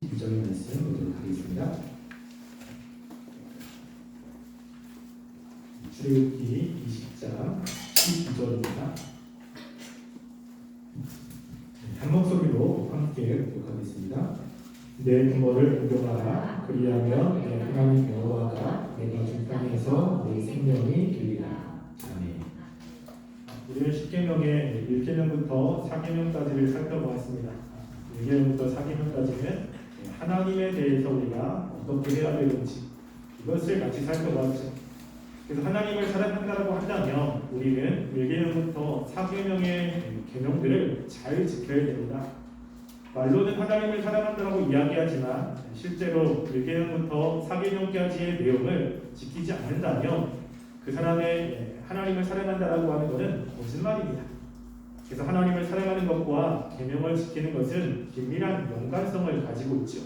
12절의 말씀 보도록 하겠습니다. 출애굽기 20장 12절입니다. 한 목소리로 함께 교독하겠습니다. 내 부모를 공경하라. 그리하면 내 하나님 여호와가 내가 준 땅에서 내 생명이 되리라. 아멘. 우리는 10계명의 1계명부터 4계명까지를 살펴보았습니다. 1계명부터 4계명까지는 하나님에 대해서 우리가 어떻게 해야 되는지 이것을 같이 살펴보았죠. 그래서 하나님을 사랑한다고 한다면 우리는 1계명부터 4계명의 계명들을 잘 지켜야 됩니다. 말로는 하나님을 사랑한다고 이야기하지만 실제로 1계명부터 4계명까지의 내용을 지키지 않는다면 그 사람의 하나님을 사랑한다라고 하는 것은 거짓말입니다. 그래서 하나님을 사랑하는 것과 계명을 지키는 것은 긴밀한 연관성을 가지고 있죠.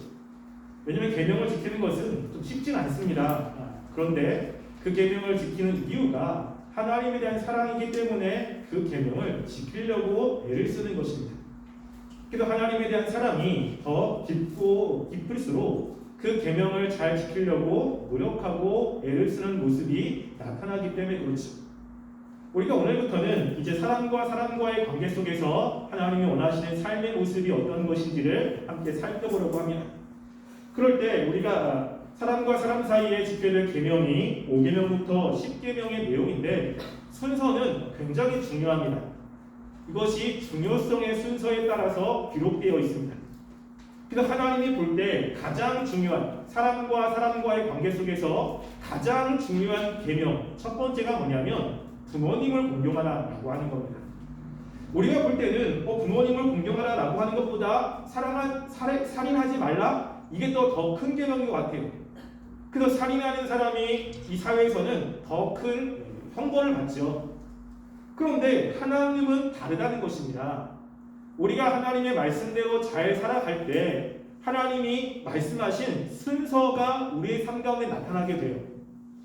왜냐하면 계명을 지키는 것은 좀 쉽진 않습니다. 그런데 그 계명을 지키는 이유가 하나님에 대한 사랑이기 때문에 그 계명을 지키려고 애를 쓰는 것입니다. 그래서 하나님에 대한 사랑이 더 깊고 깊을수록 그 계명을 잘 지키려고 노력하고 애를 쓰는 모습이 나타나기 때문에 그렇죠. 우리가 오늘부터는 이제 사람과 사람과의 관계 속에서 하나님이 원하시는 삶의 모습이 어떤 것인지를 함께 살펴보려고 합니다. 그럴 때 우리가 사람과 사람 사이에 지켜야 될 계명이 5계명부터 10계명의 내용인데 순서는 굉장히 중요합니다. 이것이 중요성의 순서에 따라서 기록되어 있습니다. 그래서 하나님이 볼 때 가장 중요한 사람과 사람과의 관계 속에서 가장 중요한 계명 첫 번째가 뭐냐면 부모님을 공경하라라고 하는 겁니다. 우리가 볼 때는 부모님을 공경하라라고 하는 것보다 살인하지 말라 이게 더 큰 계명인 것 같아요. 그래서 살인하는 사람이 이 사회에서는 더 큰 형벌을 받죠. 그런데 하나님은 다르다는 것입니다. 우리가 하나님의 말씀대로 잘 살아갈 때 하나님이 말씀하신 순서가 우리의 삶 가운데 나타나게 돼요.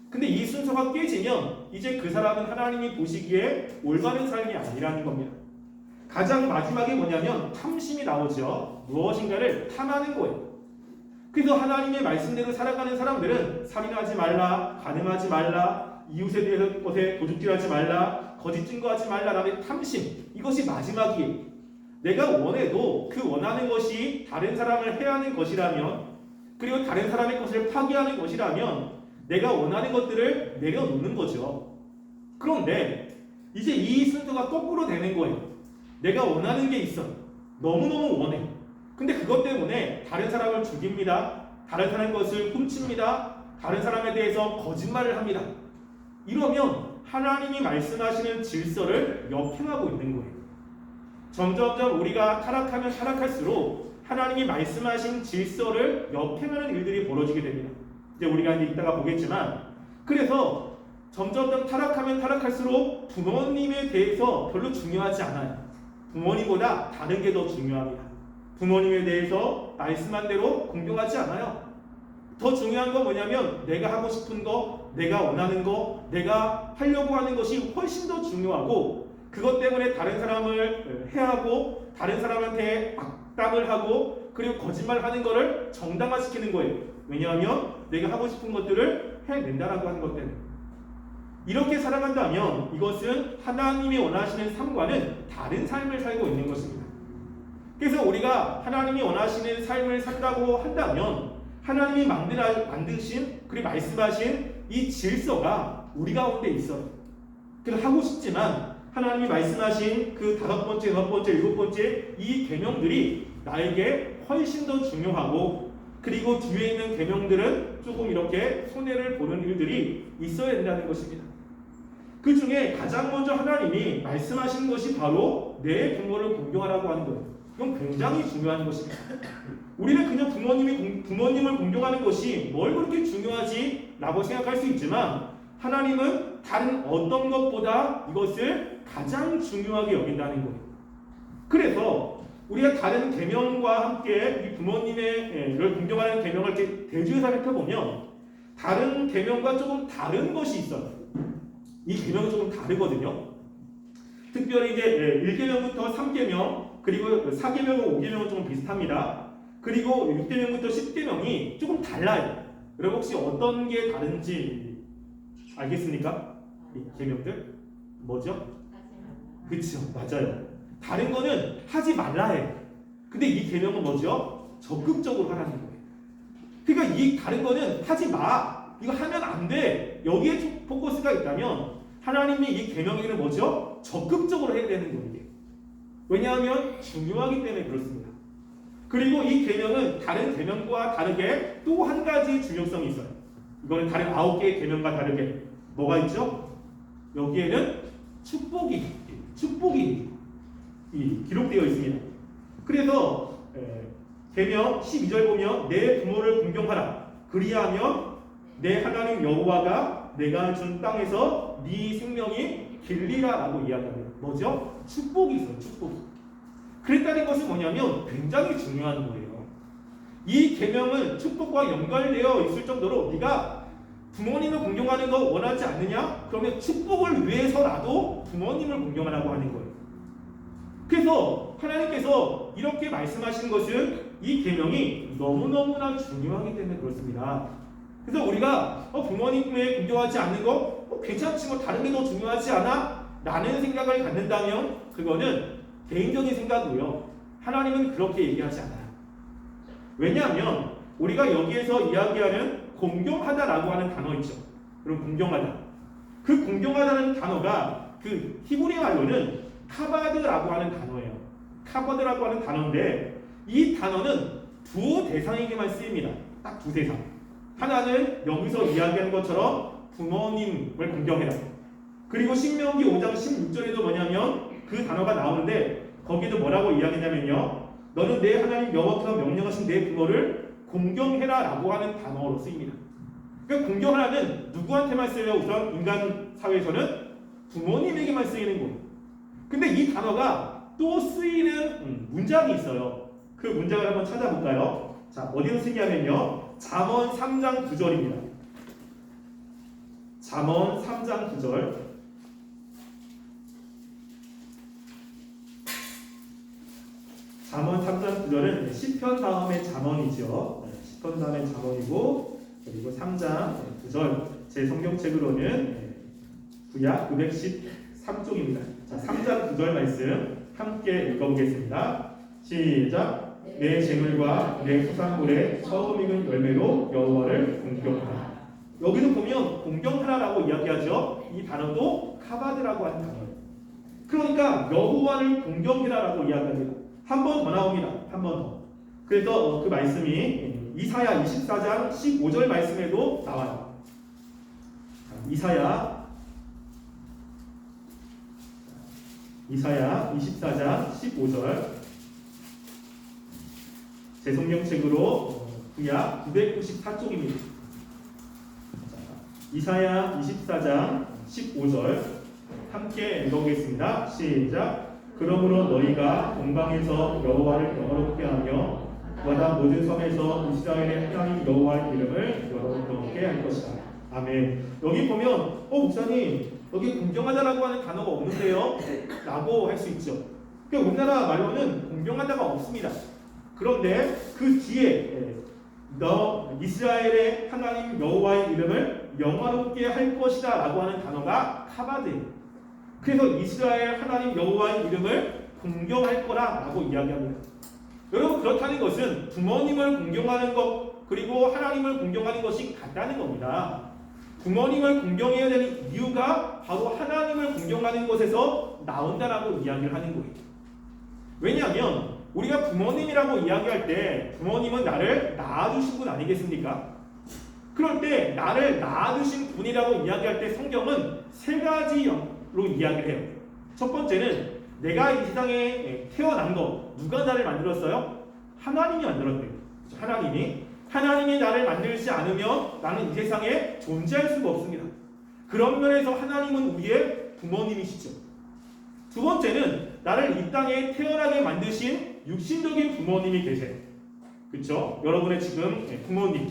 근데 이 순서가 깨지면 이제 그 사람은 하나님이 보시기에 올바른 삶이 아니라는 겁니다. 가장 마지막에 뭐냐면 탐심이 나오죠. 무엇인가를 탐하는 거예요. 그래서 하나님의 말씀대로 살아가는 사람들은 살인하지 말라, 간음하지 말라, 이웃에 대해서 것에 도둑질하지 말라, 거짓 증거하지 말라라는 탐심, 이것이 마지막이에요. 내가 원해도 그 원하는 것이 다른 사람을 해하는 것이라면, 그리고 다른 사람의 것을 파괴하는 것이라면 내가 원하는 것들을 내려놓는 거죠. 그런데 이제 이 순서가 거꾸로 되는 거예요. 내가 원하는 게 있어. 너무너무 원해. 근데 그것 때문에 다른 사람을 죽입니다. 다른 사람의 것을 훔칩니다. 다른 사람에 대해서 거짓말을 합니다. 이러면 하나님이 말씀하시는 질서를 역행하고 있는 거예요. 점점점 우리가 타락하면 타락할수록 하나님이 말씀하신 질서를 역행하는 일들이 벌어지게 됩니다. 이제 우리가 이따가 보겠지만, 그래서 점점점 타락하면 타락할수록 부모님에 대해서 별로 중요하지 않아요. 부모님보다 다른 게 더 중요합니다. 부모님에 대해서 말씀한 대로 공경하지 않아요. 더 중요한 건 뭐냐면 내가 하고 싶은 거, 내가 원하는 거, 내가 하려고 하는 것이 훨씬 더 중요하고, 그것 때문에 다른 사람을 해하고 다른 사람한테 악담을 하고 그리고 거짓말하는 것을 정당화시키는 거예요. 왜냐하면 내가 하고 싶은 것들을 해낸다라고 하는 것 때문에. 이렇게 살아간다면 이것은 하나님이 원하시는 삶과는 다른 삶을 살고 있는 것입니다. 그래서 우리가 하나님이 원하시는 삶을 산다고 한다면 하나님이 만드신 그리고 말씀하신 이 질서가 우리 가운데 있어요. 그래서 하고 싶지만 하나님이 말씀하신 그 5번째, 6번째, 7번째 이 계명들이 나에게 훨씬 더 중요하고, 그리고 뒤에 있는 계명들은 조금 이렇게 손해를 보는 일들이 있어야 된다는 것입니다. 그 중에 가장 먼저 하나님이 말씀하신 것이 바로 내 부모를 공경하라고 하는 거예요. 이건 굉장히 중요한 것입니다. 우리는 그냥 부모님을 공경하는 것이 뭘 그렇게 중요하지? 라고 생각할 수 있지만 하나님은 다른 어떤 것보다 이것을 가장 중요하게 여긴다는 거예요. 그래서 우리가 다른 계명과 함께 이 부모님을 공경하는 계명을 이렇게 대조해서 살펴보면 다른 계명과 조금 다른 것이 있어요. 이 계명이 조금 다르거든요. 특별히 이제 1계명부터 3계명 그리고 4계명과 5계명은 좀 비슷합니다. 그리고 6계명부터 10계명이 조금 달라요. 여러분 혹시 어떤 게 다른지 알겠습니까? 이 계명들 뭐죠? 그렇죠, 맞아요. 다른 거는 하지 말라 해요. 근데 이 계명은 뭐죠? 적극적으로 하라는 거예요. 그러니까 이 다른 거는 하지 마, 이거 하면 안 돼, 여기에 포커스가 있다면 하나님이 이 계명에는 뭐죠? 적극적으로 해야 되는 거예요. 왜냐하면 중요하기 때문에 그렇습니다. 그리고 이 계명은 다른 계명과 다르게 또 한 가지 중요성이 있어요. 이거는 다른 9개의 계명과 다르게 뭐가 있죠? 여기에는 축복이 기록되어 있습니다. 그래서 계명 12절 보면 내 부모를 공경하라. 그리하면 내 하나님 여호와가 내가 준 땅에서 네 생명이 길리라라고 이야기합니다. 뭐죠? 축복이 있어요. 축복이. 그랬다는 것은 뭐냐면 굉장히 중요한 거예요. 이 계명은 축복과 연결되어 있을 정도로 네가 부모님을 공경하는 거 원하지 않느냐? 그러면 축복을 위해서라도 부모님을 공경하라고 하는 거예요. 그래서 하나님께서 이렇게 말씀하시는 것은 이 계명이 너무너무나 중요하기 때문에 그렇습니다. 그래서 우리가 부모님을 공경하지 않는 거 괜찮지, 뭐 다른 게 더 중요하지 않아? 라는 생각을 갖는다면 그거는 개인적인 생각이고요. 하나님은 그렇게 얘기하지 않아요. 왜냐하면 우리가 여기에서 이야기하는 공경하다라고 하는 단어 있죠. 그럼 공경하다. 그 공경하다는 단어가 그 히브리 말로는 카바드라고 하는 단어예요. 카바드라고 하는 단어인데 이 단어는 두 대상에게만 쓰입니다. 딱 두 대상. 하나는 여기서 이야기하는 것처럼 부모님을 공경해라. 그리고 신명기 5장 16절에도 뭐냐면 그 단어가 나오는데 거기도 뭐라고 이야기냐면요. 너는 내 하나님 여호와께서 명령하신 내 부모를 공경해라 라고 하는 단어로 쓰입니다. 그러니까 공경하라는 누구한테만 쓰여요? 우선 인간 사회에서는 부모님에게만 쓰이는 거예요. 근데 이 단어가 또 쓰이는 문장이 있어요. 그 문장을 한번 찾아볼까요? 자, 어디서 쓰냐면요. 잠언 3장 9절입니다. 잠언 3장 9절. 잠언 3장 9절은 시편 다음에 잠언이죠. 시편 다음에 잠언이고 그리고 3장 9절 제 성경책으로는 구약 913쪽입니다. 자, 3장 9절 말씀 함께 읽어보겠습니다. 시작. 내 재물과 내 소산물의 처음 익은 열매로 여호와를 공경하라. 여기도 보면 공경하라라고 이야기하죠. 이 단어도 카바드라고 하는 단어예요. 그러니까 여호와를 공경해라라고 이야기합니다. 한 번 더 나옵니다. 한 번 더. 그래서 그 말씀이 이사야 24장 15절 말씀에도 나와요. 이사야 24장 15절 제 성경책으로 구약 994쪽입니다. 이사야 24장 15절 함께 읽어보겠습니다. 시작. 그러므로 너희가 동방에서 여호와를 영화롭게 하며 마다 모든 섬에서 이스라엘의 하나님 여호와의 이름을 영화롭게 할 것이다. 아멘. 여기 보면 목사님 여기 공경하다라고 하는 단어가 없는데요? 라고 할 수 있죠. 그러니까 우리나라 말로는 공경하다가 없습니다. 그런데 그 뒤에 너 이스라엘의 하나님 여호와의 이름을 영화롭게 할 것이다 라고 하는 단어가 카바드예요. 그래서 이스라엘 하나님 여호와의 이름을 공경할 거라 라고 이야기합니다. 여러분 그렇다는 것은 부모님을 공경하는 것 그리고 하나님을 공경하는 것이 같다는 겁니다. 부모님을 공경해야 되는 이유가 바로 하나님을 공경하는 것에서 나온다라고 이야기를 하는 거예요. 왜냐하면 우리가 부모님이라고 이야기할 때 부모님은 나를 낳아주신 분 아니겠습니까? 그럴 때 나를 낳아주신 분이라고 이야기할 때 성경은 세 가지로 이야기를 해요. 첫 번째는 내가 이 세상에 태어난 거 누가 나를 만들었어요? 하나님이 만들었대요. 하나님이 나를 만들지 않으면 나는 이 세상에 존재할 수가 없습니다. 그런 면에서 하나님은 우리의 부모님이시죠. 두 번째는 나를 이 땅에 태어나게 만드신 육신적인 부모님이 계세요. 그렇죠? 여러분의 지금 부모님.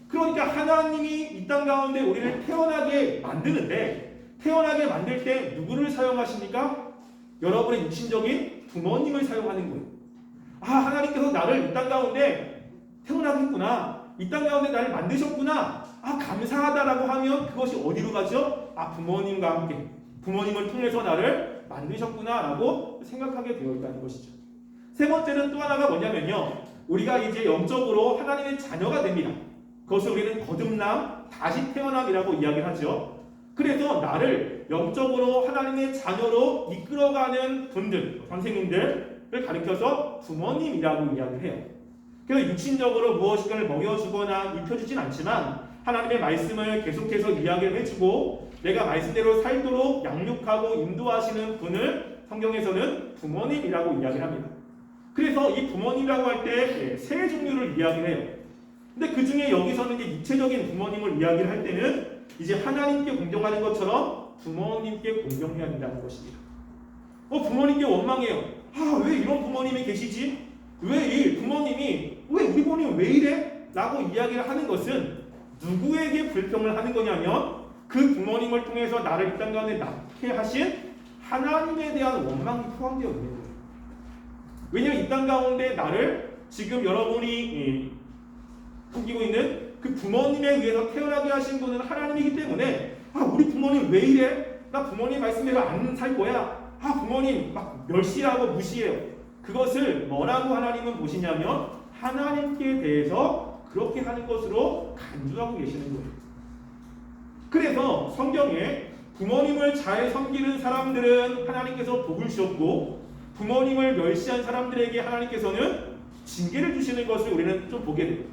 그러니까 하나님이 이 땅 가운데 우리를 태어나게 만드는데 태어나게 만들 때 누구를 사용하십니까? 여러분의 육신적인 부모님을 사용하는 거예요. 하나님께서 나를 이 땅 가운데 태어나겠구나. 이 땅 가운데 나를 만드셨구나. 감사하다라고 하면 그것이 어디로 가죠? 부모님과 함께 부모님을 통해서 나를 만드셨구나라고 생각하게 되어 있다는 것이죠. 세 번째는 또 하나가 뭐냐면요. 우리가 이제 영적으로 하나님의 자녀가 됩니다. 그것을 우리는 거듭남, 다시 태어남이라고 이야기를 하죠. 그래서 나를 영적으로 하나님의 자녀로 이끌어가는 분들, 선생님들을 가리켜서 부모님이라고 이야기를 해요. 그래서 육신적으로 무엇인가를 먹여주거나 입혀주진 않지만 하나님의 말씀을 계속해서 이야기를 해주고 내가 말씀대로 살도록 양육하고 인도하시는 분을 성경에서는 부모님이라고 이야기를 합니다. 그래서 이 부모님이라고 할 때 세 종류를 이야기를 해요. 근데 그 중에 여기서는 이제 육체적인 부모님을 이야기를 할 때는 이제 하나님께 공경하는 것처럼 부모님께 공경해야 된다는 것입니다. 부모님께 원망해요. 왜 이런 부모님이 계시지? 왜 이 부모님이 왜 우리 부모님 왜 이래? 라고 이야기를 하는 것은 누구에게 불평을 하는 거냐면 그 부모님을 통해서 나를 이 땅 가운데 낳게 하신 하나님에 대한 원망이 포함되어 있는 거예요. 왜냐하면 이 땅 가운데 나를 지금 여러분이 섬기고 있는 그 부모님에 의해서 태어나게 하신 분은 하나님이기 때문에 우리 부모님 왜 이래? 나 부모님 말씀대로 안 살 거야. 부모님 막 멸시하고 무시해요. 그것을 뭐라고 하나님은 보시냐면 하나님께 대해서 그렇게 하는 것으로 간주하고 계시는 거예요. 그래서 성경에 부모님을 잘 섬기는 사람들은 하나님께서 복을 주셨고 부모님을 멸시한 사람들에게 하나님께서는 징계를 주시는 것을 우리는 좀 보게 돼요.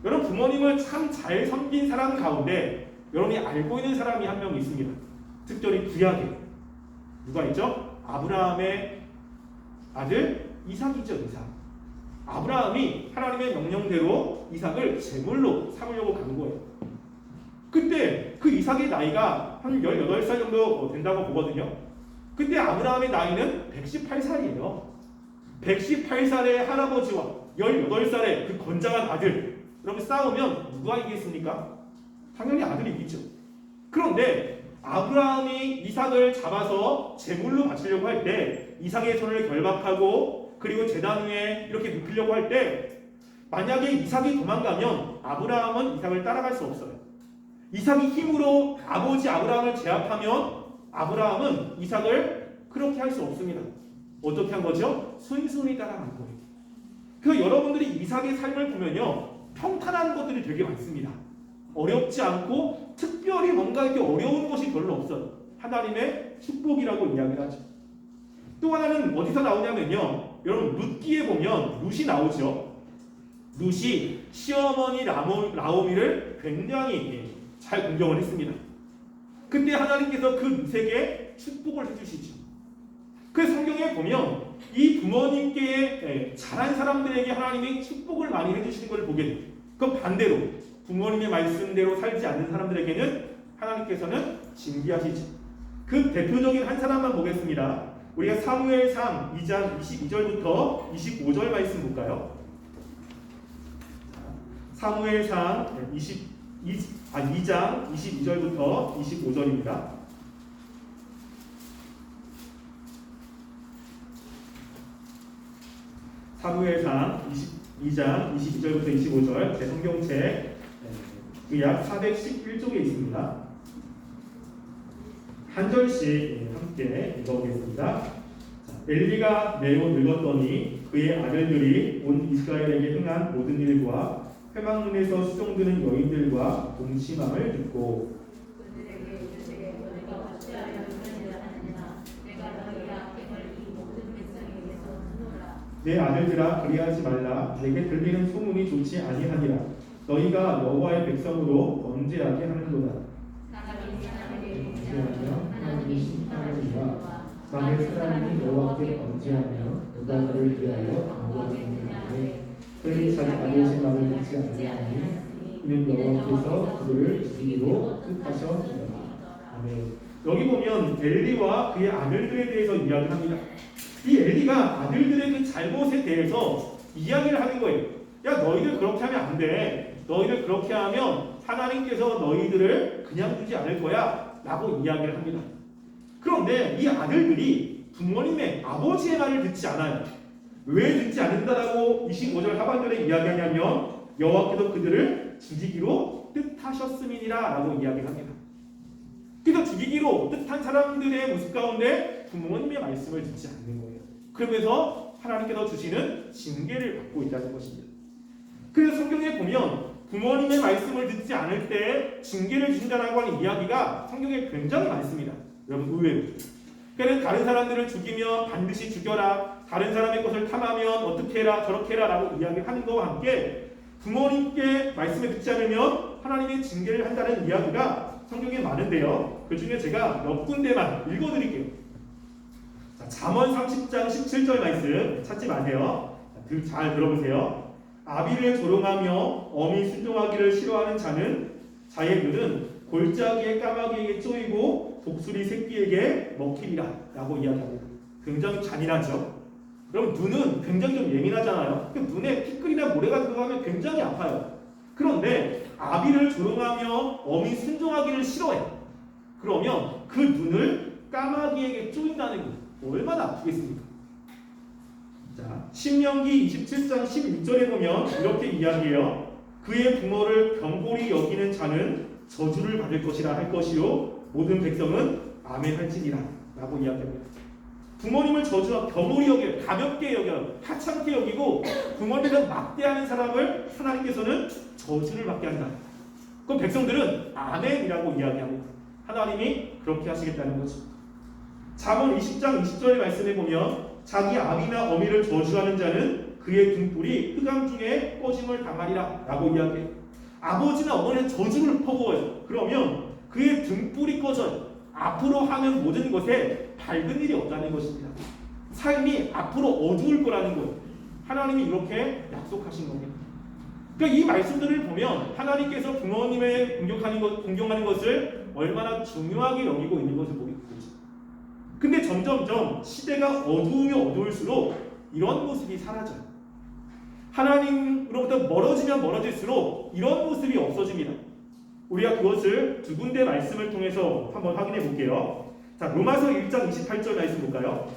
여러분 부모님을 참 잘 섬긴 사람 가운데 여러분이 알고 있는 사람이 한 명 있습니다. 특별히 구약에 누가 있죠? 아브라함의 아들 이삭이죠. 이삭. 아브라함이 하나님의 명령대로 이삭을 제물로 삼으려고 간 거예요. 그때 그 이삭의 나이가 한 18살 정도 된다고 보거든요. 그때 아브라함의 나이는 118살이에요. 118살의 할아버지와 18살의 그 건장한 아들, 여러분 싸우면 누가 이기겠습니까? 당연히 아들이 이기죠. 그런데 아브라함이 이삭을 잡아서 제물로 바치려고 할 때 이삭의 손을 결박하고 그리고 제단 위에 이렇게 눕히려고 할 때 만약에 이삭이 도망가면 아브라함은 이삭을 따라갈 수 없어요. 이삭이 힘으로 아버지 아브라함을 제압하면 아브라함은 이삭을 그렇게 할 수 없습니다. 어떻게 한 거죠? 순순히 따라간 거예요. 그 여러분들이 이삭의 삶을 보면요, 평탄한 것들이 되게 많습니다. 어렵지 않고 특별히 뭔가 이렇게 어려운 것이 별로 없어요. 하나님의 축복이라고 이야기를 하죠. 또 하나는 어디서 나오냐면요, 여러분 룻기에 보면 룻이 나오죠. 룻이 시어머니 나오미를 굉장히 잘 공경을 했습니다. 그때 하나님께서 그 룻에게 축복을 해주시죠. 그 성경에 보면 이 부모님께 잘한 사람들에게 하나님이 축복을 많이 해주시는 것을 보게 돼요. 그 반대로 부모님의 말씀대로 살지 않는 사람들에게는 하나님께서는 징계하시죠. 그 대표적인 한 사람만 보겠습니다. 우리가 사무엘상 2장 22절부터 25절 말씀 볼까요? 사무엘상 2장 22절부터 25절입니다. 사무엘상 22장 22절부터 25절 제 성경책 약 411쪽에 있습니다. 한 절씩 함께 읽어보겠습니다. 엘리가 매우 늙었더니 그의 아들들이 온 이스라엘에게 행한 모든 일과 회막문에서 수종드는 여인들과 동침함을 듣고 내 아들들아 그리하지 말라. 내게 들리는 소문이 좋지 아니하니라. 너희가 여호와의 백성으로 범죄하게 하는도다. 하나님이 심판하리라. 만일 사람이 여호와께 범죄하며 누가 그를 위하여 강구하겠느냐. 그들이 자기 아버지 말을 듣지 아니하니 이는 여호와께서 그들을 죽이기로 뜻하셨느니라. 아멘. 여기 보면 엘리와 그의 아들들에 대해서 이야기합니다. 이 엘리가 아들들의 그 잘못에 대해서 이야기를 하는 거예요. 야, 너희들 그렇게 하면 안 돼. 너희들 그렇게 하면 하나님께서 너희들을 그냥 두지 않을 거야 라고 이야기를 합니다. 그런데 이 아들들이 부모님의 아버지의 말을 듣지 않아요. 왜 듣지 않는다라고 25절 하반절에 이야기하냐면 여호와께서 그들을 죽이기로 뜻하셨음이니라라고 이야기합니다. 그래서 죽이기로 뜻한 사람들의 모습 가운데 부모님의 말씀을 듣지 않는 거예요. 그러면서 하나님께서 주시는 징계를 받고 있다는 것입니다. 그래서 성경에 보면 부모님의 말씀을 듣지 않을 때 징계를 주신다라고 하는 이야기가 성경에 굉장히 많습니다. 여러분 의외로. 그러니까 다른 사람들을 죽이면 반드시 죽여라. 다른 사람의 것을 탐하면 어떻게 해라 저렇게 해라 라고 이야기하는 것과 함께 부모님께 말씀을 듣지 않으면 하나님의 징계를 한다는 이야기가 성경에 많은데요. 그 중에 제가 몇 군데만 읽어드릴게요. 자, 잠언 30장 17절 말씀 찾지 마세요. 잘 들어보세요. 아비를 조롱하며 어미 순종하기를 싫어하는 자의 눈은 골짜기의 까마귀에게 쪼이고 독수리 새끼에게 먹히리라 라고 이야기합니다. 굉장히 잔인하죠. 여러분 눈은 굉장히 좀 예민하잖아요. 그 눈에 피클이나 모래가 들어가면 굉장히 아파요. 그런데 아비를 조롱하며 어미 순종하기를 싫어해. 그러면 그 눈을 까마귀에게 쪼인다는 거 얼마나 아프겠습니까? 자, 신명기 27장 16절에 보면 이렇게 이야기해요. 그의 부모를 경홀히 여기는 자는 저주를 받을 것이라 할 것이요 모든 백성은 아멘할지니라 라고 이야기합니다. 부모님을 저주하고 경홀히 여겨요. 가볍게 여겨요. 하찮게 여기고 부모님을 막대하는 사람을 하나님께서는 저주를 받게 한다. 그럼 백성들은 아멘이라고 이야기합니다. 하나님이 그렇게 하시겠다는 거죠. 잠언 20장 20절의 말씀에 보면 자기 아비나 어미를 저주하는 자는 그의 등불이 흑암 중에 꺼짐을 당하리라 라고 이야기해요. 아버지나 어머니는 저주를 퍼부어요. 그러면 그의 등불이 꺼져요. 앞으로 하는 모든 것에 밝은 일이 없다는 것입니다. 삶이 앞으로 어두울 거라는 거예요. 하나님이 이렇게 약속하신 겁니다. 그러니까 이 말씀들을 보면 하나님께서 부모님의 공경하는 것을 얼마나 중요하게 여기고 있는 것을 보게 되죠. 근데 점점점 시대가 어두우면 어두울수록 이런 모습이 사라져요. 하나님으로부터 멀어지면 멀어질수록 이런 모습이 없어집니다. 우리가 그것을 두 군데 말씀을 통해서 한번 확인해 볼게요. 자, 로마서 1장 28절 말씀 볼까요?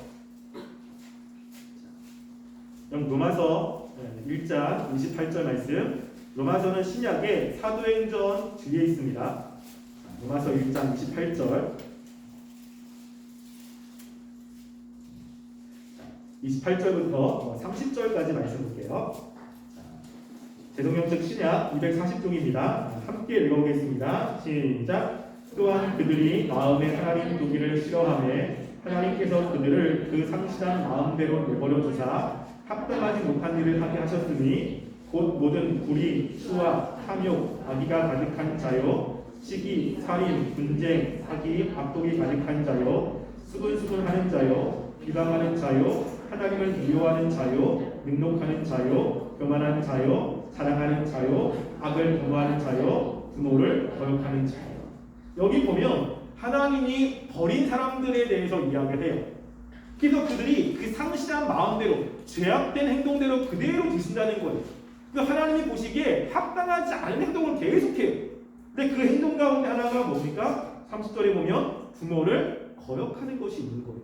로마서 1장 28절 말씀. 로마서는 신약의 사도행전 뒤에 있습니다. 로마서 1장 28절. 28절부터 30절까지 말씀 볼게요. 대성경책 신약 240쪽입니다. 함께 읽어보겠습니다. 시작. 또한 그들이 마음에 하나님 두기를 싫어하며 하나님께서 그들을 그 상실한 마음대로 내버려 두사 합당하지 못한 일을 하게 하셨으니 곧 모든 불의, 수와, 탐욕, 악의가 가득한 자요 시기, 살인, 분쟁, 사기, 악독이 가득한 자요 수근수근하는 자요 비방하는 자요 하나님을 미워하는 자요 능욕하는 자요 교만한 자요 사랑하는 자요, 악을 도모하는 자요, 부모를 거역하는 자요. 여기 보면 하나님이 버린 사람들에 대해서 이야기를 해요. 그래서 그들이 그 상실한 마음대로 죄악된 행동대로 그대로 드신다는 거예요. 그래서 하나님이 보시기에 합당하지 않은 행동을 계속해요. 근데 그 행동 가운데 하나가 뭡니까? 30절에 보면 부모를 거역하는 것이 있는 거예요.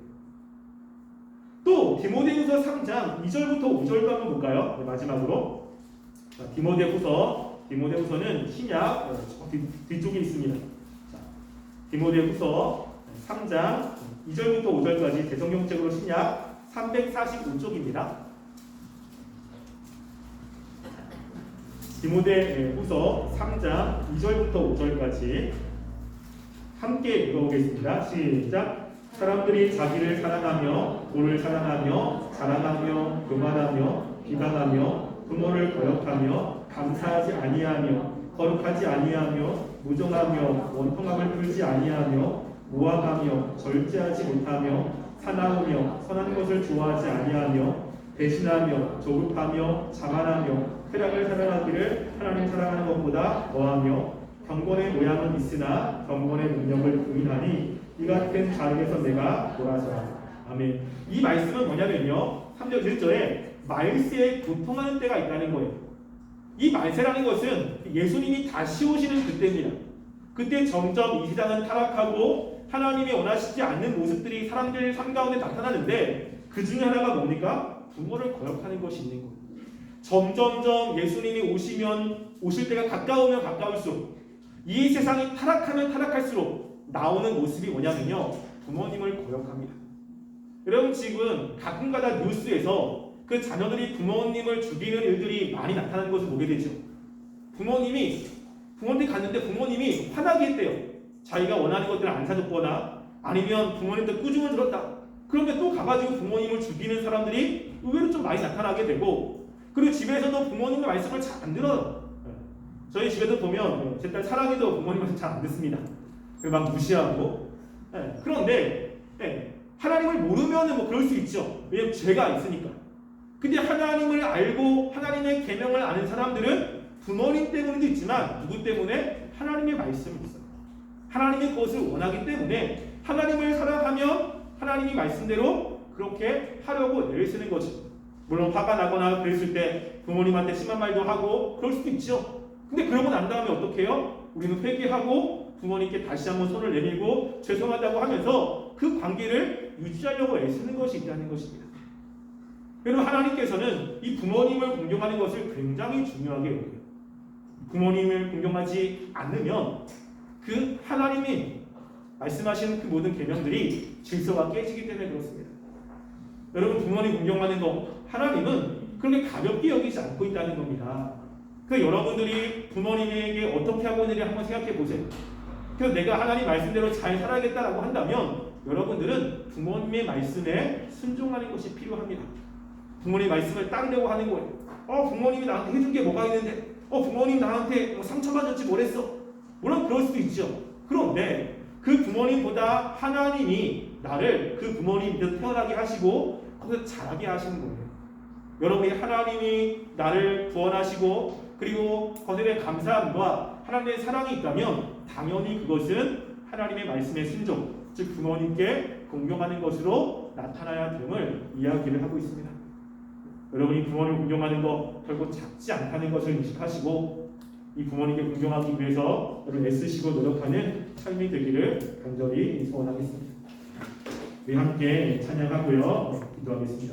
또 디모데후서 3장 2절부터 5절도 한번 볼까요? 네, 마지막으로 자, 디모데후서는 신약 뒤쪽에 있습니다. 자, 디모데후서 3장 2절부터 5절까지 대성경책으로 신약 345쪽입니다. 디모데후서 3장 2절부터 5절까지 함께 읽어보겠습니다. 시작. 사람들이 자기를 사랑하며 돈을 사랑하며 자랑하며 교만하며 비방하며 부모를 거역하며 감사하지 아니하며 거룩하지 아니하며 무정하며 원통함을 풀지 아니하며 모함하며 절제하지 못하며 사나우며 선한 것을 좋아하지 아니하며 배신하며 조급하며 자만하며 쾌락을 사랑하기를 하나님 사랑하는 것보다 더하며 경건의 모양은 있으나 경건의 능력을 부인하니 이 같은 자리에서 내가 돌아서라. 아멘. 이 말씀은 뭐냐면요 3절 1절에 말세에 고통하는 때가 있다는 거예요. 이 말세라는 것은 예수님이 다시 오시는 그때입니다. 그때 점점 이 세상은 타락하고 하나님이 원하시지 않는 모습들이 사람들 삶 가운데 나타나는데 그 중에 하나가 뭡니까? 부모를 거역하는 것이 있는 거예요. 점점점 예수님이 오실 때가 가까우면 가까울수록 이 세상이 타락하면 타락할수록 나오는 모습이 뭐냐면요, 부모님을 거역합니다. 여러분 지금 가끔가다 뉴스에서 그 자녀들이 부모님을 죽이는 일들이 많이 나타나는 것을 보게 되죠. 부모님이 갔는데 부모님이 화나게 했대요. 자기가 원하는 것들을 안 사줬거나 아니면 부모님한테 꾸중을 들었다. 그런데 또 가가지고 부모님을 죽이는 사람들이 의외로 좀 많이 나타나게 되고, 그리고 집에서도 부모님의 말씀을 잘 안 들어요. 저희 집에도 보면 제 딸 사랑이도 부모님 말씀 잘 안 듣습니다. 막 무시하고. 그런데 하나님을 모르면 뭐 그럴 수 있죠. 왜냐면 죄가 있으니까. 근데 하나님을 알고 하나님의 계명을 아는 사람들은 부모님 때문에도 있지만 누구 때문에? 하나님의 말씀이 있어요. 하나님이 그것을 원하기 때문에 하나님을 사랑하면 하나님이 말씀대로 그렇게 하려고 애를 쓰는 거죠. 물론 화가 나거나 그랬을 때 부모님한테 심한 말도 하고 그럴 수도 있죠. 근데 그러고 난 다음에 어떻게 해요? 우리는 회개하고 부모님께 다시 한번 손을 내밀고 죄송하다고 하면서 그 관계를 유지하려고 애쓰는 것이 있다는 것입니다. 여러분 하나님께서는 이 부모님을 공경하는 것을 굉장히 중요하게 여겨요. 부모님을 공경하지 않으면 그 하나님이 말씀하시는 그 모든 계명들이 질서가 깨지기 때문에 그렇습니다. 여러분 부모님 공경하는 거 하나님은 그렇게 가볍게 여기지 않고 있다는 겁니다. 그래서 여러분들이 부모님에게 어떻게 하고 있는지 한번 생각해 보세요. 그래서 내가 하나님 말씀대로 잘 살아야겠다라고 한다면 여러분들은 부모님의 말씀에 순종하는 것이 필요합니다. 부모님 말씀을 따르려고 하는 거예요. 부모님이 나한테 해준 게 뭐가 있는데 부모님 나한테 상처받았지 뭐랬어. 물론 그럴 수도 있죠. 그런데 그 부모님보다 하나님이 나를 그 부모님 밑에서 태어나게 하시고 거기서 자라게 하시는 거예요. 여러분이 하나님이 나를 구원하시고 그리고 거기에 대한 감사함과 하나님의 사랑이 있다면 당연히 그것은 하나님의 말씀의 순종, 즉 부모님께 공경하는 것으로 나타나야 됨을 이야기를 하고 있습니다. 여러분이 부모님을 공경하는 것 결코 작지 않다는 것을 인식하시고 이 부모님께 공경하기 위해서 여러분 애쓰시고 노력하는 삶이 되기를 간절히 소원하겠습니다. 우리 함께 찬양하고요, 기도하겠습니다.